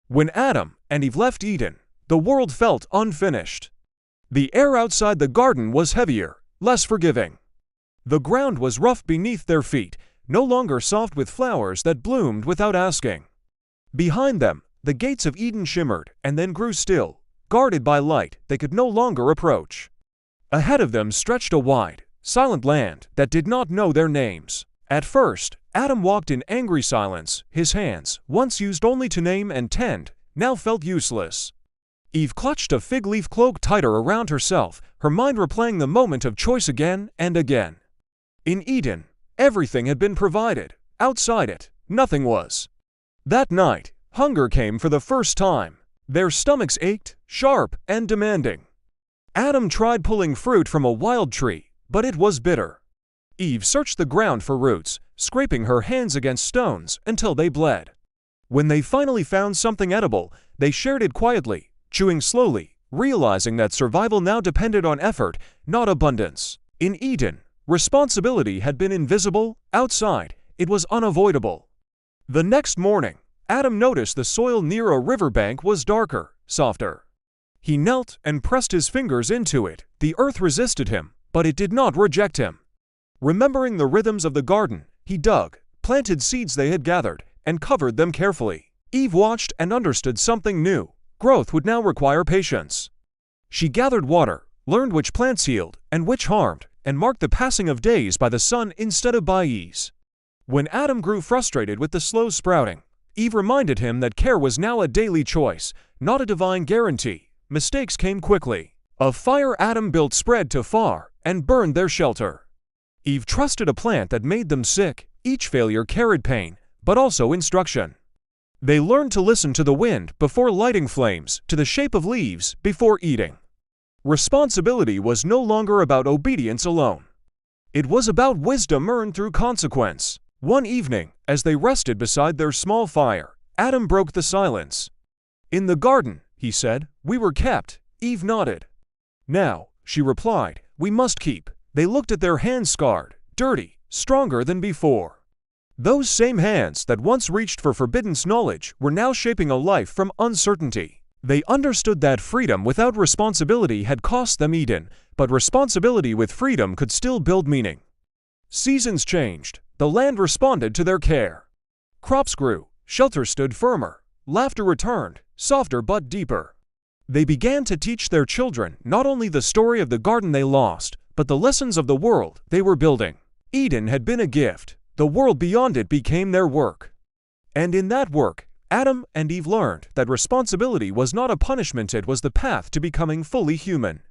When Adam and Eve left Eden, the world felt unfinished. The air outside the garden was heavier, less forgiving. The ground was rough beneath their feet, no longer soft with flowers that bloomed without asking. Behind them, the gates of Eden shimmered and then grew still, guarded by light they could no longer approach. Ahead of them stretched a wide, silent land that did not know their names. At first, Adam walked in angry silence, his hands, once used only to name and tend, now felt useless. Eve clutched a fig leaf cloak tighter around herself, her mind replaying the moment of choice again and again. In Eden, everything had been provided. Outside it, nothing was. That night, hunger came for the first time. Their stomachs ached, sharp and demanding. Adam tried pulling fruit from a wild tree, but it was bitter. Eve searched the ground for roots, scraping her hands against stones until they bled. When they finally found something edible, they shared it quietly, chewing slowly, realizing that survival now depended on effort, not abundance. In Eden, responsibility had been invisible. Outside, it was unavoidable. The next morning, Adam noticed the soil near a riverbank was darker, softer. He knelt and pressed his fingers into it. The earth resisted him, but it did not reject him. Remembering the rhythms of the garden, he dug, planted seeds they had gathered, and covered them carefully. Eve watched and understood something new. Growth would now require patience. She gathered water, learned which plants healed and which harmed, and marked the passing of days by the sun instead of by ease. When Adam grew frustrated with the slow sprouting, Eve reminded him that care was now a daily choice, not a divine guarantee. Mistakes came quickly. A fire Adam built spread too far and burned their shelter. Eve trusted a plant that made them sick. Each failure carried pain, but also instruction. They learned to listen to the wind before lighting flames, to the shape of leaves before eating. Responsibility was no longer about obedience alone. It was about wisdom earned through consequence. One evening, as they rested beside their small fire, Adam broke the silence. "In the garden," he said, "we were kept." Eve nodded. "Now," she replied, "we must keep." They looked at their hands, scarred, dirty, stronger than before. Those same hands that once reached for forbidden knowledge were now shaping a life from uncertainty. They understood that freedom without responsibility had cost them Eden, but responsibility with freedom could still build meaning. Seasons changed. The land responded to their care. Crops grew, shelter stood firmer, laughter returned, softer but deeper. They began to teach their children not only the story of the garden they lost, but the lessons of the world they were building. Eden had been a gift. The world beyond it became their work. And in that work, Adam and Eve learned that responsibility was not a punishment, it was the path to becoming fully human.